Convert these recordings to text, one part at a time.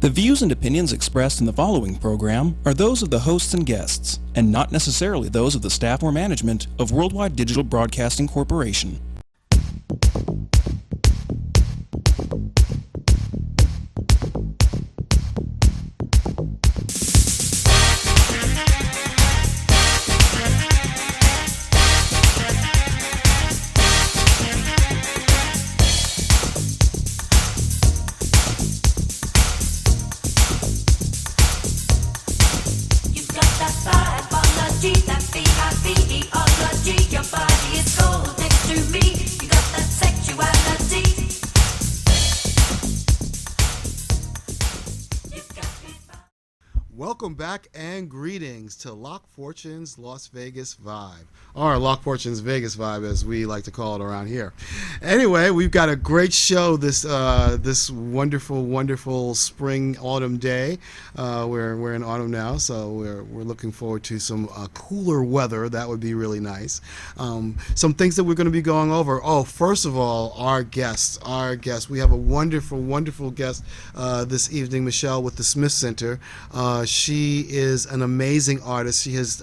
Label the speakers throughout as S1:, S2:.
S1: The views and opinions expressed in the following program are those of the hosts and guests, and not necessarily those of the staff or management of Worldwide Digital Broadcasting Corporation.
S2: Welcome back and greetings to Locq Fortune's Las Vegas Vibe, or Locq Fortune's Vegas Vibe as we like to call it around here. Anyway, we've got a great show this wonderful spring autumn day. We're in autumn now, so we're looking forward to some cooler weather. That would be really nice. Some things that we're going to be going over. Oh, first of all, our guests. We have a wonderful guest this evening, Michelle with the Smith Center. She is an amazing artist. She has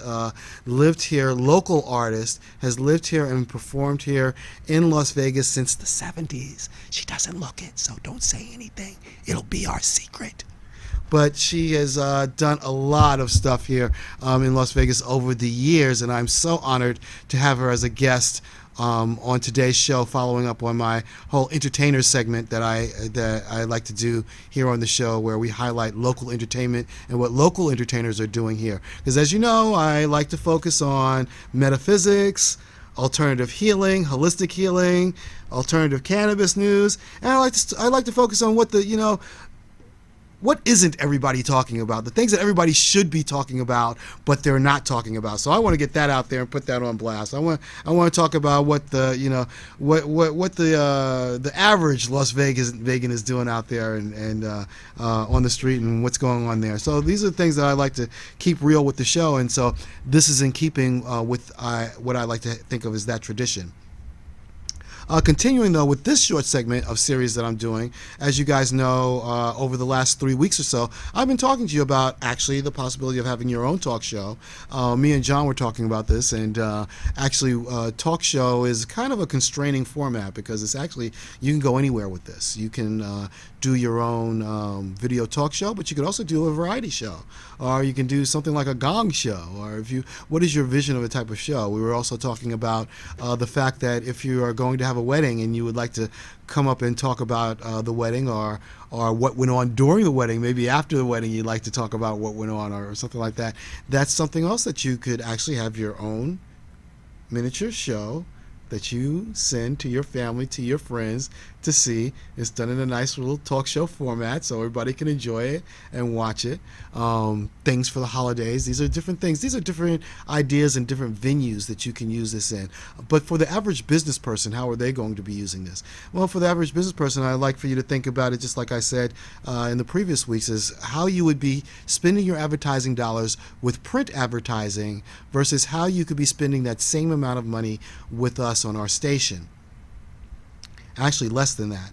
S2: lived here, local artist, has lived here and performed here in Las Vegas since the 70s. She doesn't look it, so don't say anything. It'll be our secret. But she has done a lot of stuff here in Las Vegas over the years, and I'm so honored to have her as a guest on today's show, following up on my whole entertainer segment that I like to do here on the show, where we highlight local entertainment and what local entertainers are doing here. Because as you know, I like to focus on metaphysics, alternative healing, holistic healing, alternative cannabis news, and I like to focus on what isn't everybody talking about, the things that everybody should be talking about, but they're not talking about. So I want to get that out there and put that on blast. I want to talk about what the average Las Vegan is doing out there and on the street and what's going on there. So these are things that I like to keep real with the show, and so this is in keeping with what I like to think of as that tradition. Continuing, though, with this short segment of series that I'm doing, as you guys know, over the last 3 weeks or so, I've been talking to you about actually the possibility of having your own talk show. Me and John were talking about this, and talk show is kind of a constraining format because it's actually, you can go anywhere with this. You can do your own video talk show, but you could also do a variety show, or you can do something like a gong show, or what is your vision of a type of show? We were also talking about the fact that if you are going to have a wedding and you would like to come up and talk about the wedding or what went on during the wedding, maybe after the wedding you'd like to talk about what went on or something like that, that's something else that you could actually have your own miniature show that you send to your family, to your friends to see. It's done in a nice little talk show format so everybody can enjoy it and watch it. Things for the holidays. These are different things. These are different ideas and different venues that you can use this in. But for the average business person, how are they going to be using this? Well, for the average business person, I'd like for you to think about it just like I said in the previous weeks, is how you would be spending your advertising dollars with print advertising versus how you could be spending that same amount of money with us on our station. Actually, less than that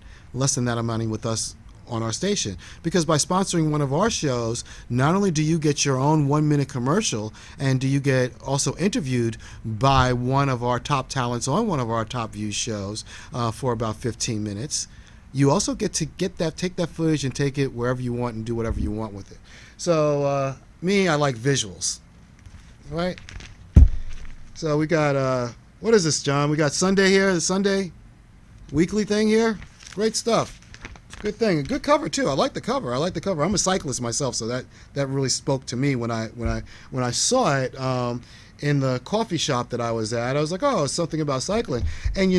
S2: amount of money with us on our station, because by sponsoring one of our shows, not only do you get your own 1-minute commercial, and do you get also interviewed by one of our top talents on one of our top viewed shows for about 15 minutes, you also get to take that footage and take it wherever you want and do whatever you want with it. So I like visuals, right? So we got what is this, John? We got Sunday here, the Sunday weekly thing here. Great stuff. Good thing. A good cover too. I like the cover. I'm a cyclist myself, so that really spoke to me when I saw it in the coffee shop that I was at. I was like, oh, it's something about cycling. And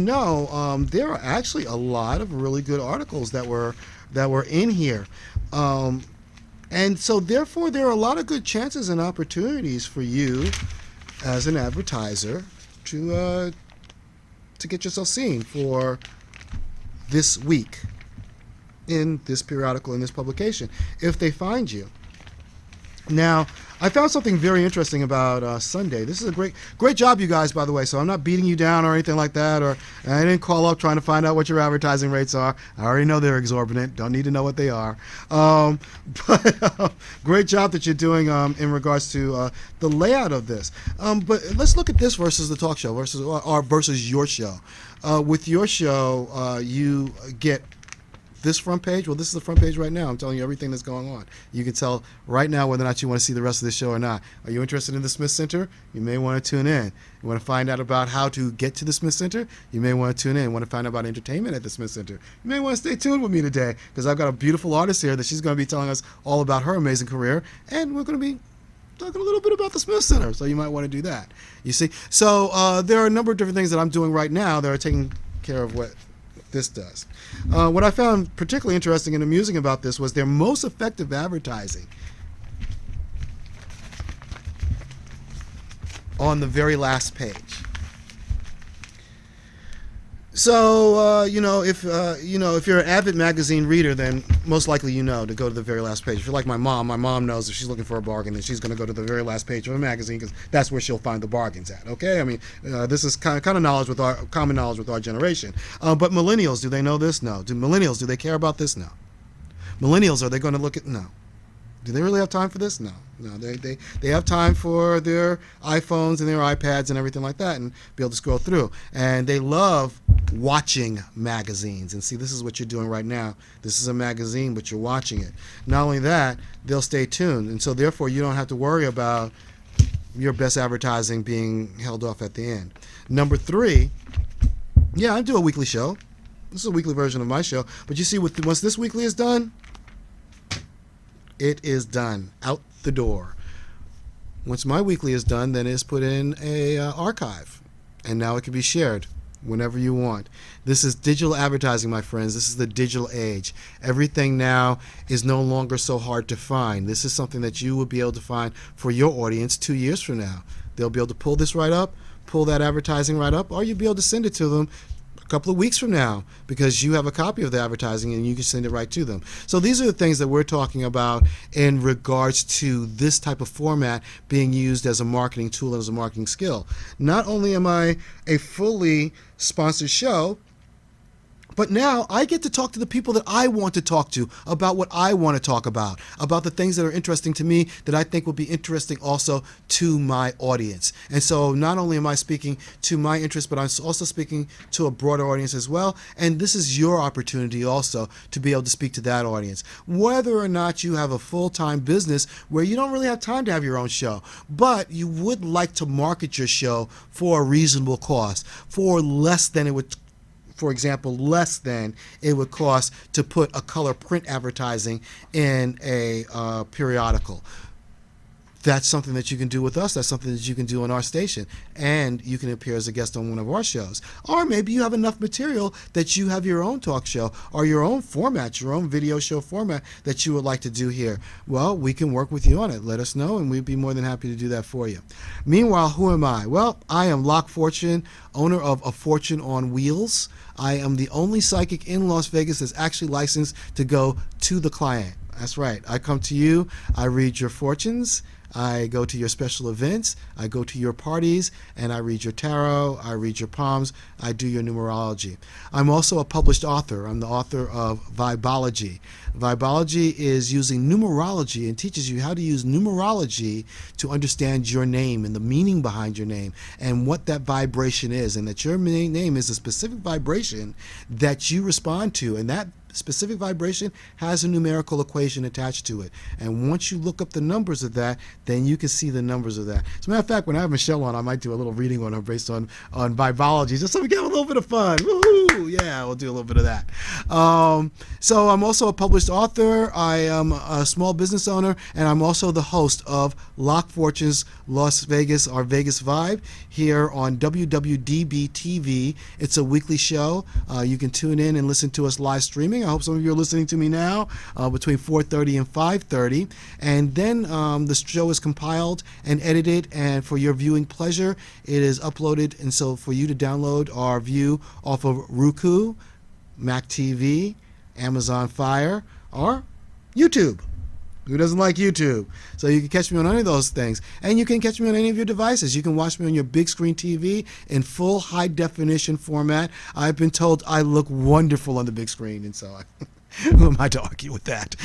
S2: there are actually a lot of really good articles that were in here. And so therefore there are a lot of good chances and opportunities for you as an advertiser to get yourself seen for this week in this periodical, in this publication, if they find you. Now, I found something very interesting about Sunday. This is a great job, you guys, by the way. So I'm not beating you down or anything like that, or I didn't call up trying to find out what your advertising rates are. I already know they're exorbitant. Don't need to know what they are. But great job that you're doing in regards to the layout of this. But let's look at this versus the talk show versus your show. With your show, you get this front page. Well, this is the front page right now. I'm telling you everything that's going on. You can tell right now whether or not you want to see the rest of the show or not. Are you interested in the Smith Center? You may want to tune in. You want to find out about how to get to the Smith Center? You may want to tune in. You want to find out about entertainment at the Smith Center? You may want to stay tuned with me today, because I've got a beautiful artist here that she's going to be telling us all about her amazing career, and we're going to be talking a little bit about the Smith Center, so you might want to do that. You see? So there are a number of different things that I'm doing right now that are taking care of what this does. What I found particularly interesting and amusing about this was their most effective advertising on the very last page. So if you're an avid magazine reader, then most likely you know to go to the very last page. If you're like my mom knows if she's looking for a bargain, then she's going to go to the very last page of a magazine, because that's where she'll find the bargains at. Okay, I mean this is kind of knowledge with our common knowledge with our generation. But millennials, do they know this? No. Do they care about this? No. Millennials, are they going to look at? No. Do they really have time for this? No. They have time for their iPhones and their iPads and everything like that, and be able to scroll through. And they love watching magazines. And see, this is what you're doing right now. This is a magazine, but you're watching it. Not only that, they'll stay tuned. And so therefore, you don't have to worry about your best advertising being held off at the end. Number 3, I do a weekly show. This is a weekly version of my show. But you see, once this weekly is done, it is done, out the door. Once my weekly is done, then it's put in a archive, and now it can be shared whenever you want. This is digital advertising, my friends. This is the digital age. Everything now is no longer so hard to find. This is something that you will be able to find for your audience 2 years from now. They'll be able to pull this right up, pull that advertising right up, or you'll be able to send it to them a couple of weeks from now, because you have a copy of the advertising and you can send it right to them. So these are the things that we're talking about in regards to this type of format being used as a marketing tool and as a marketing skill. Not only am I a fully sponsored show, but now I get to talk to the people that I want to talk to about what I want to talk about the things that are interesting to me that I think will be interesting also to my audience. And so not only am I speaking to my interests, but I'm also speaking to a broader audience as well. And this is your opportunity also to be able to speak to that audience. Whether or not you have a full-time business where you don't really have time to have your own show, but you would like to market your show for a reasonable cost, for less than it would, for example, less than it would cost to put a color print advertising in a periodical. That's something that you can do with us. That's something that you can do on our station. And you can appear as a guest on one of our shows. Or maybe you have enough material that you have your own talk show or your own format, your own video show format that you would like to do here. Well, we can work with you on it. Let us know, and we'd be more than happy to do that for you. Meanwhile, who am I? Well, I am Locq Fortune, owner of A Fortune on Wheels. I am the only psychic in Las Vegas that's actually licensed to go to the client. That's right. I come to you, I read your fortunes, I go to your special events, I go to your parties, and I read your tarot, I read your palms, I do your numerology. I'm also a published author. I'm the author of Vibology. Vibology is using numerology and teaches you how to use numerology to understand your name and the meaning behind your name and what that vibration is, and that your name is a specific vibration that you respond to, and that specific vibration has a numerical equation attached to it. And once you look up the numbers of that, then you can see the numbers of that. As a matter of fact, when I have Michelle on, I might do a little reading on her based on Vibology, just so we can have a little bit of fun. Woo-hoo! Yeah, we'll do a little bit of that. So I'm also a published author. I am a small business owner, and I'm also the host of Locq Fortune's Las Vegas, our Vegas Vibe, here on WWDB.TV. It's a weekly show. You can tune in and listen to us live streaming. I hope some of you are listening to me now between 4:30 and 5:30. And then the show is compiled and edited, and for your viewing pleasure, it is uploaded. And so for you to download or view off of Roku, Mac TV, Amazon Fire, or YouTube. Who doesn't like YouTube? So you can catch me on any of those things. And you can catch me on any of your devices. You can watch me on your big screen TV in full high definition format. I've been told I look wonderful on the big screen, and so who am I to argue with that?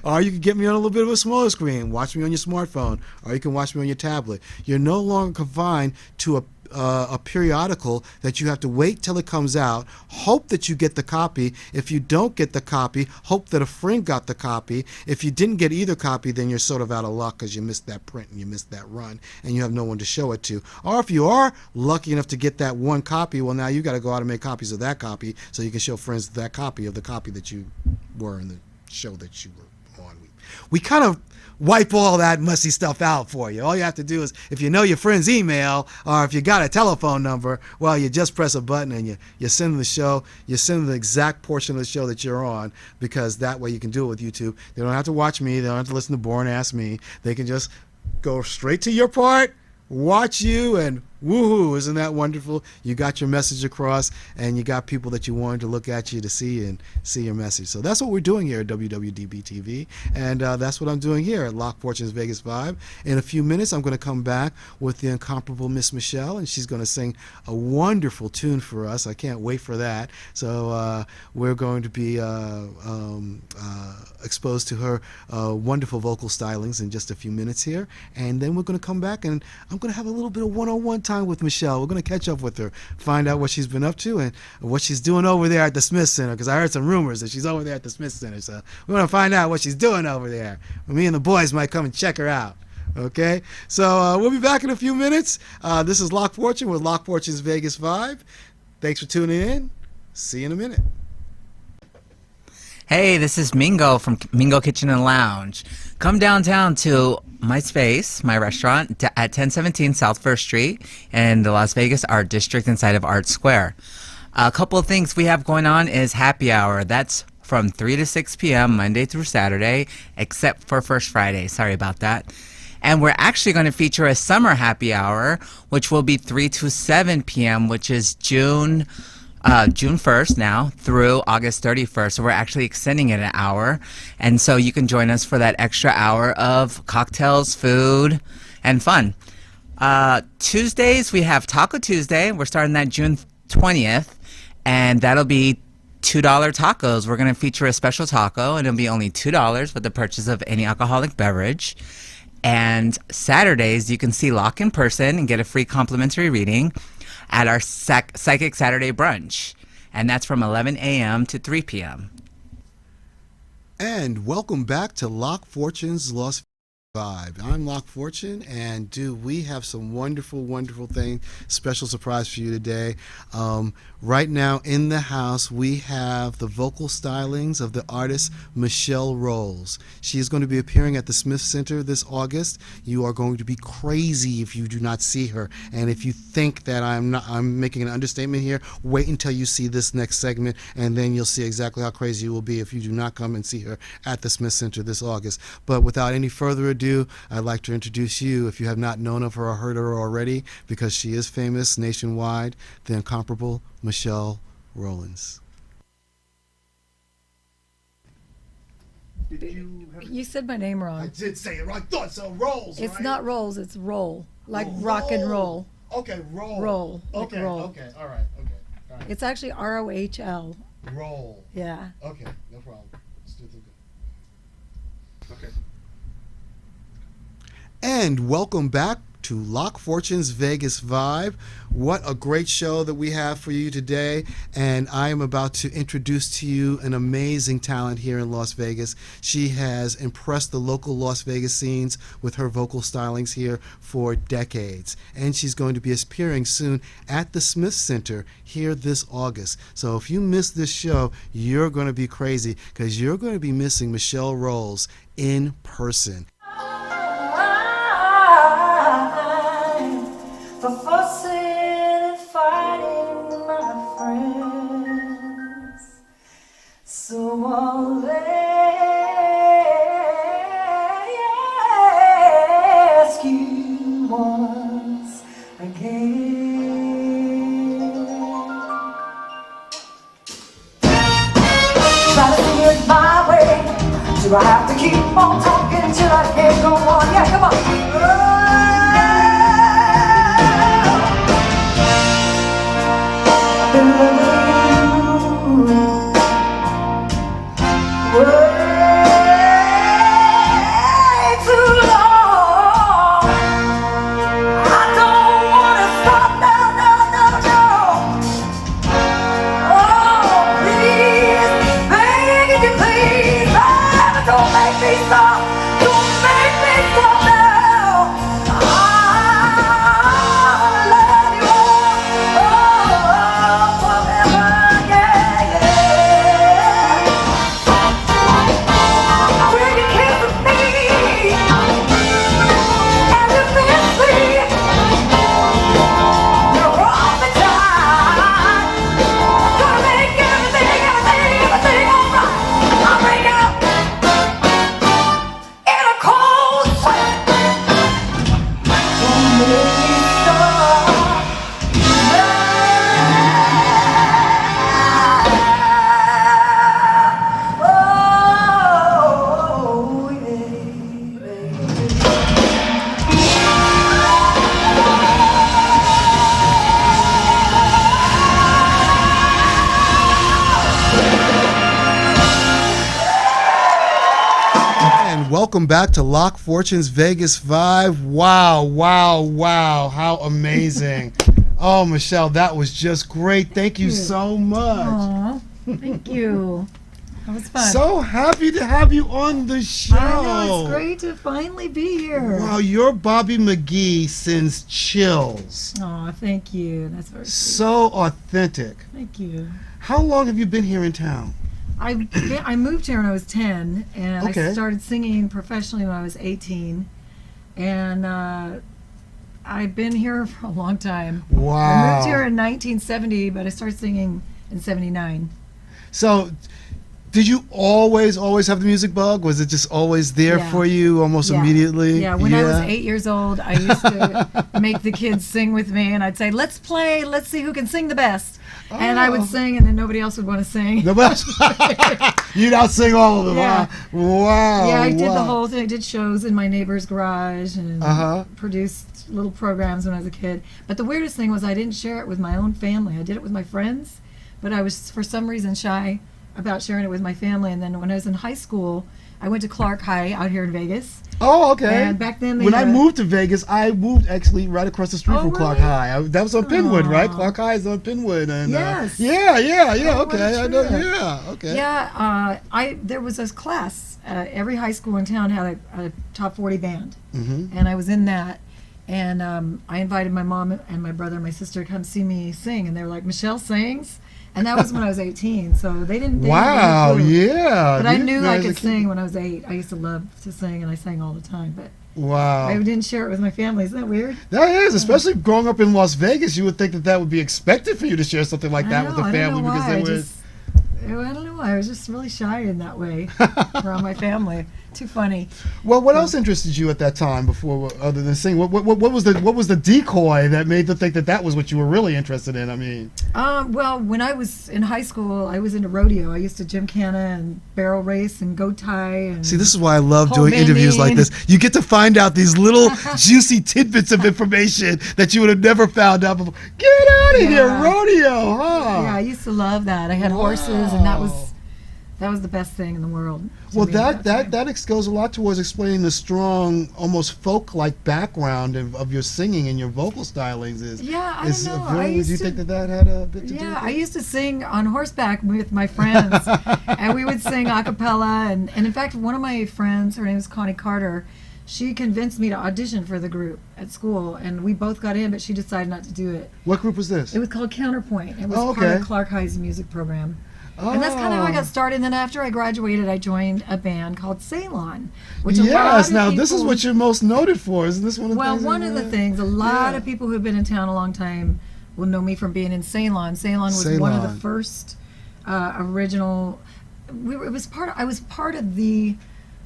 S2: Or you can get me on a little bit of a smaller screen. Watch me on your smartphone, or you can watch me on your tablet. You're no longer confined to a periodical that you have to wait till it comes out, hope that you get the copy. If you don't get the copy, hope that a friend got the copy. If you didn't get either copy, then you're sort of out of luck because you missed that print and you missed that run and you have no one to show it to. Or if you are lucky enough to get that one copy, well, now you got to go out and make copies of that copy so you can show friends that copy of the copy that you were in the show that you were on. We kind of wipe all that messy stuff out for you. All you have to do is, if you know your friend's email or if you got a telephone number, well, you just press a button and you send them the show. You send them the exact portion of the show that you're on, because that way you can do it with YouTube. They don't have to watch me. They don't have to listen to Boring Ask Me. They can just go straight to your part, watch you, and woohoo, isn't that wonderful? You got your message across, and you got people that you wanted to look at you to see and see your message. So that's what we're doing here at WWDB TV, and that's what I'm doing here at Locq Fortune's Vegas Vibe. In a few minutes, I'm going to come back with the incomparable Miss Michelle, and she's going to sing a wonderful tune for us. I can't wait for that. So we're going to be exposed to her wonderful vocal stylings in just a few minutes here, and then we're going to come back, and I'm going to have a little bit of one-on-one time with Michelle. We're going to catch up with her, find out what she's been up to and what she's doing over there at the Smith Center, because I heard some rumors that she's over there at the Smith Center. So we're going to find out what she's doing over there. Me and the boys might come and check her out. Okay? So we'll be back in a few minutes. This is Locq Fortune with Locq Fortune's Vegas Vibe. Thanks for tuning in. See you in a minute.
S3: Hey, this is Mingo from Mingo Kitchen and Lounge. Come downtown to my space, my restaurant, at 1017 South First Street in the Las Vegas Art District inside of Art Square. A couple of things we have going on is happy hour. That's from 3 to 6 p.m. Monday through Saturday, except for First Friday. Sorry about that. And we're actually going to feature a summer happy hour, which will be 3 to 7 p.m., which is June 1st now through August 31st. So we're actually extending it an hour. And so you can join us for that extra hour of cocktails, food, and fun. Tuesdays, we have Taco Tuesday. We're starting that June 20th. And that'll be $2 tacos. We're going to feature a special taco, and it'll be only $2 with the purchase of any alcoholic beverage. And Saturdays, you can see Locq in person and get a free complimentary reading at our Psychic Saturday brunch, and that's from 11 a.m. to 3 p.m.
S2: And welcome back to Locq Fortune's Las Vegas Vibe. I'm Locq Fortune, and we have some wonderful thing, special surprise for you today. Right now in the house, we have the vocal stylings of the artist Michelle Rohl. She is going to be appearing at the Smith Center this August. You are going to be crazy if you do not see her, and if you think that I'm making an understatement here, wait until you see this next segment, and then you'll see exactly how crazy you will be if you do not come and see her at the Smith Center this August. But without any further ado, I'd like to introduce you, if you have not known of her or heard of her already, because she is famous nationwide, the incomparable Michelle Rohl.
S4: You said my name wrong.
S2: I did say it right. I thought so. Rolls,
S4: It's
S2: right?
S4: not rolls, it's roll. Like rock and roll.
S2: Okay, roll.
S4: Roll. Like
S2: Okay,
S4: roll.
S2: okay, all right, okay. All right.
S4: It's actually ROHL.
S2: Roll.
S4: Yeah.
S2: Okay, no problem. Let's do it again. Okay. And welcome back to Locq Fortune's Vegas Vibe. What a great show that we have for you today. And I am about to introduce to you an amazing talent here in Las Vegas. She has impressed the local Las Vegas scenes with her vocal stylings here for decades. And she's going to be appearing soon at the Smith Center here this August. So if you miss this show, you're going to be crazy, because you're going to be missing Michelle Rohl in person.
S5: For fussing and fighting, my friends. So I'll ask you once again. Try to do it my way, Do I have to keep on talking till I can't go on? Yeah, come on. I've been loving you way too long. I don't wanna stop now, no, no, no. Oh, please, begging you, please, baby, don't make me stop. Don't make me stop now. I love you, oh, forever, yeah, yeah. When you kiss me, and you miss me, you're all the time. Gonna make everything alright. I'll break out in a cold sweat. Don't make me stop now. Oh, yeah, baby.
S2: And welcome back to Locq Fortune's Vegas Vibe. Wow, wow, wow. How amazing. Oh, Michelle, that was just great. Thank you so much.
S4: Aw, thank you. That was fun.
S2: So happy to have you on the show.
S4: I know, it's great to finally be here.
S2: Wow, your Bobby McGee sends chills.
S4: Aw, thank you. That's very sweet.
S2: So authentic.
S4: Thank you.
S2: How long have you been here in town?
S4: I moved here when I was 10, and
S2: Okay.
S4: I started singing professionally when I was 18. And I've been here for a long time.
S2: Wow.
S4: I moved here in 1970, but I started singing in 79.
S2: So, did you always have the music bug? Was it just always there
S4: Yeah.
S2: for you almost
S4: Yeah.
S2: immediately?
S4: Yeah, when I was 8 years old, I used to make the kids sing with me, and I'd say, let's play, let's see who can sing the best. And I would
S2: Oh.
S4: sing, and then nobody else would want to sing.
S2: Nobody else- You'd outsing all of them,
S4: Yeah.
S2: huh? Wow.
S4: Yeah, I did the
S2: wow.
S4: whole thing. I did shows in my neighbor's garage and
S2: Uh-huh.
S4: produced little programs when I was a kid. But the weirdest thing was I didn't share it with my own family. I did it with my friends, but I was for some reason shy about sharing it with my family. And then when I was in high school, I went to Clark High out here in Vegas.
S2: Oh, okay.
S4: And back then they
S2: when I
S4: had-
S2: moved to Vegas, I moved actually right across the street
S4: Oh,
S2: from Clark
S4: really?
S2: High. That was on Pinwood, right?
S4: Aw.
S2: Clark High is on Pinwood, and
S4: Yes.
S2: yeah.
S4: Oh, what
S2: Okay,
S4: a
S2: I know.
S4: trip.
S2: Yeah, okay.
S4: Yeah, there was a class. Every high school in town had a top 40 band, and I was in that. And I invited my mom and my brother and my sister to come see me sing, and they were like, "Michelle sings," and that was when I was 18. So they didn't. They didn't
S2: Wow.
S4: really clue.
S2: Yeah.
S4: But I
S2: you
S4: knew I
S2: guys
S4: could
S2: are kid-
S4: sing when I was 8. I used to love to sing, and I sang all the time. But
S2: Wow.
S4: I didn't share it with my family. Isn't that weird?
S2: That is, especially growing up in Las Vegas, you would think that would be expected for you to share something like that with the
S4: I
S2: family
S4: don't know
S2: because
S4: why.
S2: they
S4: I
S2: would.
S4: just, I don't know why. I was just really shy in that way around my family. Too funny.
S2: Well, what else interested you at that time before, other than singing? What was the decoy that made you think that was what you were really interested in? I mean,
S4: Well, when I was in high school, I was into rodeo. I used to gymkhana and barrel race and goat tie. And
S2: see, this is why I love
S4: Whole
S2: doing interviews like
S4: bending.
S2: this. You get to find out these little juicy tidbits of information that you would have never found out before. Get out of here,
S4: Yeah.
S2: rodeo, huh?
S4: yeah, I used to love that. I had horses, and that was the best thing in the world. to
S2: Well,
S4: me at time.
S2: that goes a lot towards explaining the strong, almost folk-like background of your singing and your vocal stylings.
S4: Yeah, I
S2: is
S4: don't know.
S2: very-
S4: I used
S2: do you
S4: to-
S2: think that had a bit to do with
S4: Yeah,
S2: it?
S4: I used to sing on horseback with my friends, and we would sing a cappella. And in fact, one of my friends, her name is Connie Carter, she convinced me to audition for the group at school, and we both got in, but she decided not to do it.
S2: What group was this?
S4: It was called Counterpoint. It was
S2: Oh,
S4: part
S2: okay.
S4: of Clark High's music program. And that's kind of how I got started. And then after I graduated, I joined a band called Ceylon, which a lot
S2: Yes,
S4: of
S2: now this is
S4: people-
S2: what you're most noted for. Isn't this one of the
S4: Well,
S2: things?
S4: one of the things, a lot
S2: Yeah.
S4: of people who've been in town a long time will know me from being in Ceylon. Ceylon was one of
S2: Ceylon.
S4: the first original. I was part of the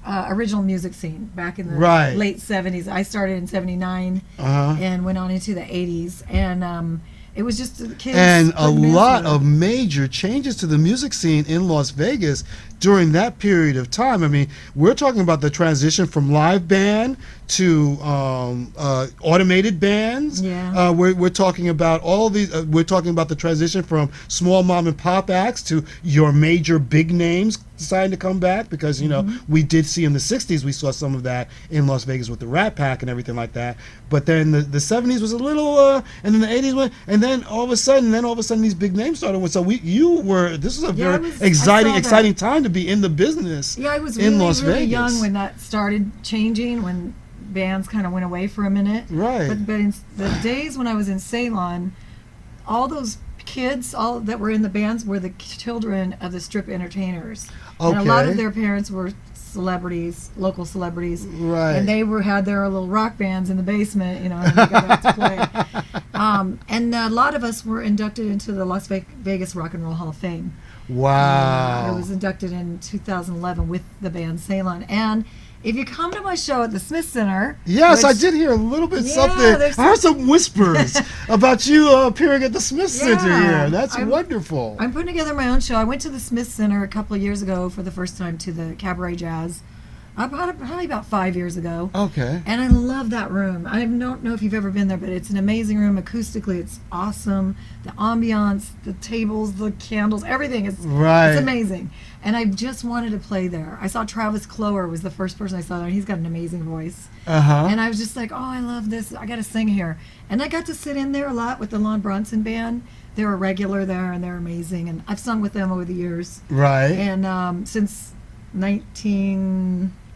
S4: original music scene back in the
S2: Right.
S4: late '70s. I started in '79
S2: Uh-huh.
S4: and went on into the '80s. And it was just the kids.
S2: And a
S4: putting
S2: lot
S4: into it.
S2: of major changes to the music scene in Las Vegas during that period of time. I mean, we're talking about the transition from live band to automated bands.
S4: Yeah.
S2: We're talking about all these. We're talking about the transition from small mom and pop acts to your major big names deciding to come back, because you know we did see in the 60s, we saw some of that in Las Vegas with the Rat Pack and everything like that. But then the 70s was a little and then the 80s went, and then all of a sudden these big names started. So this was a
S4: Yeah,
S2: very
S4: I saw that.
S2: exciting time to be in the business.
S4: Yeah, I was
S2: in
S4: really,
S2: Las
S4: really
S2: Vegas.
S4: young when that started changing, when bands kind of went away for a minute.
S2: Right.
S4: But in the days when I was in Ceylon, all those kids, all that were in the bands, were the children of the strip entertainers. And a lot
S2: Okay.
S4: of their parents were celebrities, local celebrities.
S2: Right.
S4: And they had their little rock bands in the basement, you know, and they got out to play. And a lot of us were inducted into the Las Vegas Rock and Roll Hall of Fame.
S2: Wow.
S4: I was inducted in 2011 with the band Ceylon. And if you come to my show at the Smith Center...
S2: Yes, I
S4: which-
S2: did hear a little bit
S4: Yeah,
S2: something.
S4: there's
S2: I heard some whispers about you appearing at the Smith Center
S4: Yeah,
S2: here. That's
S4: I'm-
S2: wonderful.
S4: I'm putting together my own show. I went to the Smith Center a couple of years ago for the first time, to the Cabaret Jazz. Probably about 5 years ago.
S2: Okay.
S4: And I love that room. I don't know if you've ever been there, but it's an amazing room. Acoustically, it's awesome. The ambiance, the tables, the candles, everything is
S2: Right.
S4: it's amazing. And I just wanted to play there. I saw Travis Clower was the first person I saw there, and he's got an amazing voice.
S2: Uh-huh.
S4: And I was just like, oh, I love this. I got to sing here. And I got to sit in there a lot with the Lon Bronson Band. They're a regular there, and they're amazing. And I've sung with them over the years.
S2: Right.
S4: And since I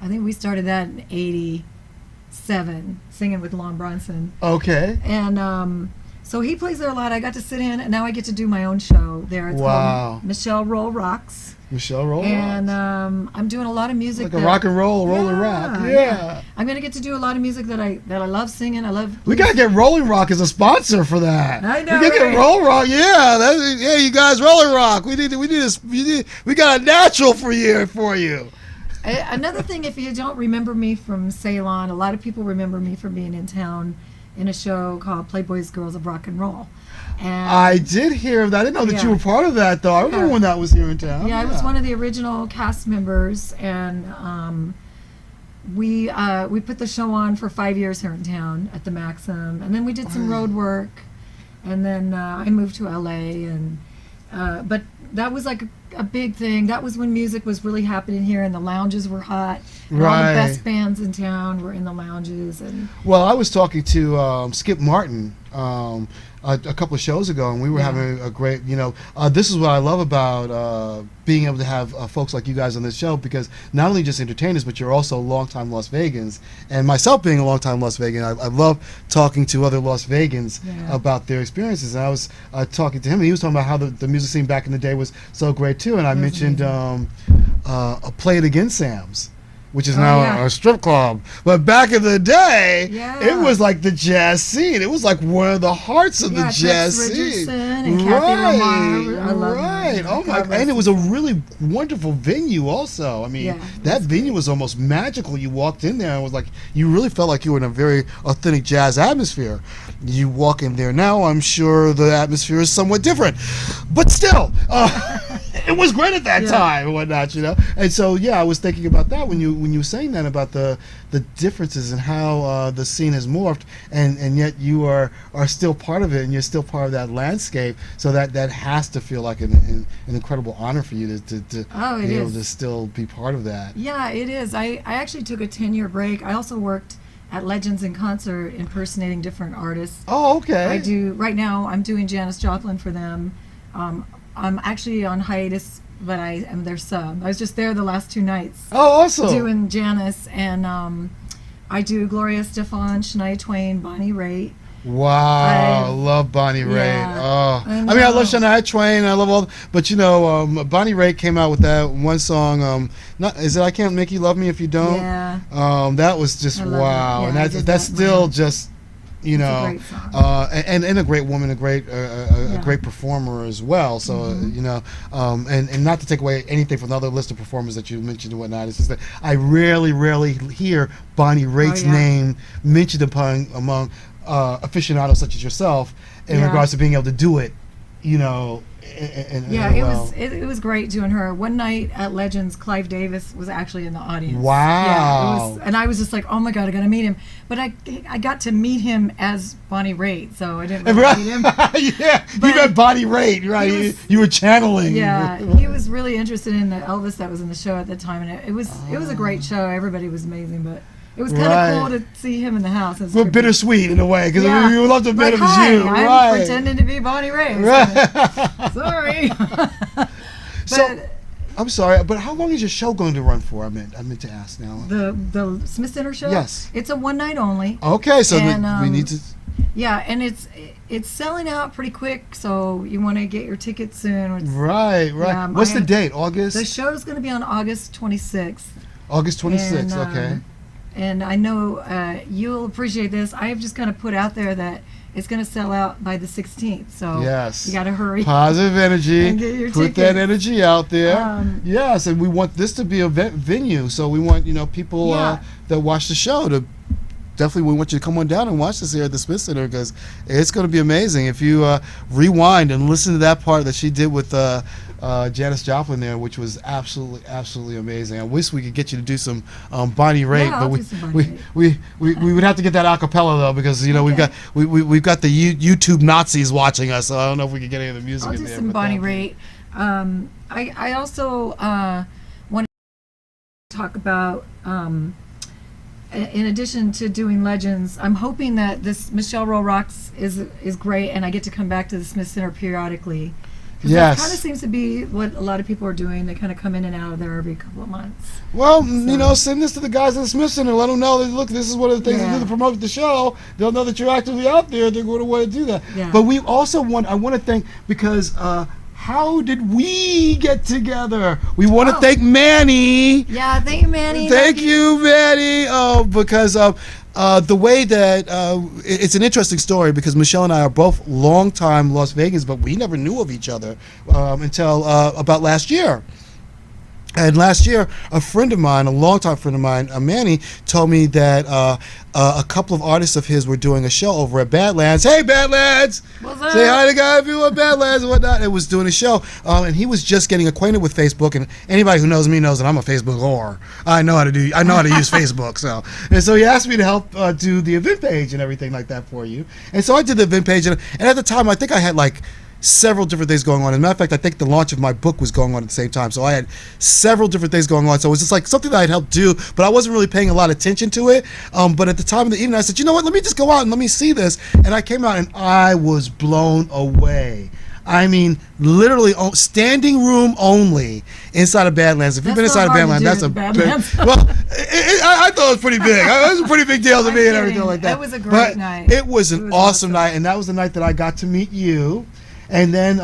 S4: think we started that in 87, singing with Lon Bronson.
S2: Okay.
S4: And so he plays there a lot. I got to sit in, and now I get to do my own show there. It's
S2: Wow.
S4: called Michelle Rohl Rocks.
S2: Michelle Roll.
S4: And I'm doing a lot of music.
S2: like a rock and roll, roller rock. Yeah.
S4: I'm going to get to do a lot of music that I love singing. I love.
S2: We gotta get Rolling Rock as a sponsor for that.
S4: I know,
S2: We gotta
S4: right?
S2: get Roll Rock. Yeah, yeah, you guys, Rolling Rock. We got a natural for you.
S4: Another thing, if you don't remember me from Ceylon, a lot of people remember me from being in town in a show called Playboys Girls of Rock and Roll. And
S2: I did hear of that. I didn't know that you
S4: Yeah.
S2: were part of that, though. I remember
S4: Yeah.
S2: when that was here in town.
S4: yeah, I was one of the original cast members, and we put the show on for 5 years here in town at the Maxim, and then we did some road work, and then I moved to LA, and but that was like a big thing. That was when music was really happening here, and the lounges were hot. And all the
S2: Right.
S4: best bands in town were in the lounges, and
S2: Well, I was talking to Skip Martin a couple of shows ago, and we were
S4: Yeah.
S2: having a great, this is what I love about being able to have folks like you guys on this show, because not only just entertainers, but you're also longtime Las Vegans. And myself being a longtime Las Vegan, I love talking to other Las Vegans
S4: Yeah.
S2: about their experiences. And I was talking to him, and he was talking about how the music scene back in the day was so great too. And I
S4: It was
S2: mentioned Play It Again Sam's, which is
S4: Oh,
S2: now
S4: yeah.
S2: a strip club. But back in the day,
S4: Yeah.
S2: it was like the jazz scene. It was like one of the hearts of
S4: Yeah,
S2: the jazz
S4: Tex
S2: scene.
S4: Richardson and Kathy Lamar. I love
S2: right.
S4: them.
S2: Oh my!
S4: God rest
S2: And it was a
S4: his-
S2: really wonderful venue. Also, I mean,
S4: Yeah,
S2: that venue was almost magical. You walked in there and it was like you really felt like you were in a very authentic jazz atmosphere. You walk in there now, I'm sure the atmosphere is somewhat different, but still, it was great at that
S4: Yeah.
S2: time and whatnot, And so, yeah, I was thinking about that when you were saying that about the differences and how the scene has morphed, and yet you are still part of it, and you're still part of that landscape. So that has to feel like an incredible honor for you to
S4: Oh, it
S2: be able
S4: is.
S2: to still be part of that.
S4: Yeah, it is. I actually took a 10-year break. I also worked at Legends in Concert impersonating different artists.
S2: Oh, okay.
S4: I do right now. I'm doing Janis Joplin for them. I'm actually on hiatus, but I am their sub. I was just there the last 2 nights
S2: Oh, awesome.
S4: doing Janis, and I do Gloria Stefan, Shania Twain, Bonnie Raitt.
S2: Wow,
S4: I-
S2: love Bonnie Raitt.
S4: Yeah,
S2: Oh,
S4: I
S2: I mean, I love
S4: know.
S2: Shania Twain. I love all, but Bonnie Raitt came out with that one song. Not is it? I Can't Make You Love Me If You Don't.
S4: Yeah.
S2: That was just
S4: I love it.
S2: wow,
S4: Yeah,
S2: and
S4: I
S2: that's
S4: did
S2: that's
S4: that
S2: still
S4: one.
S2: just. You
S4: It's a
S2: know,
S4: great song.
S2: and a great woman, a great
S4: Yeah.
S2: great performer as well. So
S4: Mm-hmm.
S2: and not to take away anything from the other list of performers that you mentioned and whatnot. It's just that I rarely hear Bonnie Raitt's
S4: Oh, yeah.
S2: name mentioned among aficionados such as yourself in
S4: Yeah.
S2: regards to being able to do it, and
S4: Yeah,
S2: well.
S4: it was great doing her. One night at Legends, Clive Davis was actually in the audience.
S2: Wow.
S4: Yeah, and I was just like, oh my God, I gotta meet him. But I got to meet him as Bonnie Raitt, so I didn't really meet him.
S2: Yeah, you
S4: But
S2: met Bonnie Raitt, right?
S4: he was-
S2: You were channeling.
S4: Yeah, he was really interested in the Elvis that was in the show at the time, and it was a great show. Everybody was amazing, but it was kind of
S2: Right.
S4: cool to see him in the house. It was
S2: Well,
S4: trippy.
S2: bittersweet in a way, because
S4: Yeah.
S2: we would love to have met
S4: Like,
S2: him as
S4: hi,
S2: you.
S4: I'm
S2: Right.
S4: pretending to be Bonnie Raitt.
S2: Right.
S4: Sorry.
S2: So, I'm sorry, but how long is your show going to run for? I meant to ask now.
S4: The Smith Center show.
S2: Yes.
S4: It's a one night only.
S2: Okay, so
S4: And,
S2: we need to.
S4: Yeah, and it's selling out pretty quick, so you want to get your tickets soon.
S2: Right.
S4: Yeah,
S2: What's
S4: I-
S2: the date? August.
S4: The show's going to be on August 26th.
S2: August 26th.
S4: And,
S2: Okay.
S4: And I know you'll appreciate this. I have just kind of put out there that it's going to sell out by the 16th, so
S2: Yes.
S4: you got to hurry.
S2: Positive energy.
S4: And get your
S2: Put that
S4: tickets.
S2: energy out there.
S4: Yeah.
S2: Yes, and we want this to be a venue, so we want people
S4: Yeah.
S2: that watch the show to. Definitely, we want you to come on down and watch this here at the Smith Center, because it's going to be amazing. If you rewind and listen to that part that she did with Janis Joplin there, which was absolutely amazing. I wish we could get you to do some Bonnie Raitt,
S4: Yeah,
S2: but
S4: I'll do some Bonnie
S2: we would have to get that a cappella though, because we've got we've got the YouTube Nazis watching us, so I don't know if we could get any of the music
S4: I'll
S2: in
S4: do
S2: there.
S4: some
S2: but
S4: Bonnie
S2: that'd
S4: Raitt. I also want to talk about, in addition to doing Legends, I'm hoping that this Michelle Roll Rocks is great, and I get to come back to the Smith Center periodically. 'Cause
S2: Yes.
S4: That kind of seems to be what a lot of people are doing. They kind of come in and out of there every couple of months.
S2: Well, send this to the guys at the Smith Center. Let them know that, look, this is one of the things to do to promote the show. They'll know that you're actively out there. They're going to want to do that.
S4: Yeah.
S2: But we also I want to thank, because how did we get together? We want to thank Manny.
S4: Yeah, thank you, Manny.
S2: Thank you, Manny. Because the way that it's an interesting story, because Michelle and I are both longtime Las Vegans, but we never knew of each other until about last year. And last year, a friend of mine, a longtime friend of mine, Manny, told me that a couple of artists of his were doing a show over at Badlands. Hey, Badlands!
S4: What's up?
S2: Say hi to guy if you want Badlands and whatnot. It was doing a show, and he was just getting acquainted with Facebook. And anybody who knows me knows that I'm a Facebook whore. I know how to use Facebook. So he asked me to help do the event page and everything like that for you. And so I did the event page, and at the time, I think I had several different things going on. As a matter of fact, I think the launch of my book was going on at the same time. So I had several different things going on. So it was just something that I'd helped do, but I wasn't really paying a lot of attention to it. But at the time of the evening, I said, you know what, let me just go out and let me see this. And I came out and I was blown away. I mean, literally standing room only inside of Badlands. If you've been
S4: That's
S2: inside
S4: not
S2: of
S4: hard
S2: Badlands,
S4: to
S2: that's
S4: do
S2: a
S4: in
S2: big.
S4: Badlands.
S2: Well, I thought it was pretty big. It was a pretty big deal to
S4: I'm
S2: me and
S4: kidding.
S2: everything like that.
S4: It was a great
S2: But
S4: night.
S2: It was an awesome night, and that was the night that I got to meet you. And then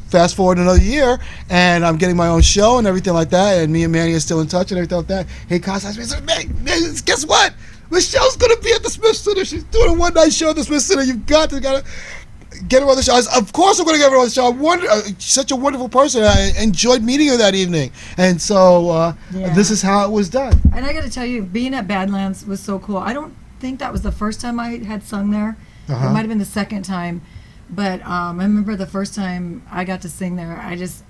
S2: fast forward another year, and I'm getting my own show and everything like that, and me and Manny are still in touch and everything like that. Hey, Cos, I said, man, guess what? Michelle's going to be at the Smith Center. She's doing a one-night show at the Smith Center. You've got to get her on the show. Of course I'm going to get her on the show. Such a wonderful person. I enjoyed meeting her that evening. And so this is how it was done.
S4: And I got to tell you, being at Badlands was so cool. I don't think that was the first time I had sung there. It might have been the second time. But I remember the first time I got to sing there,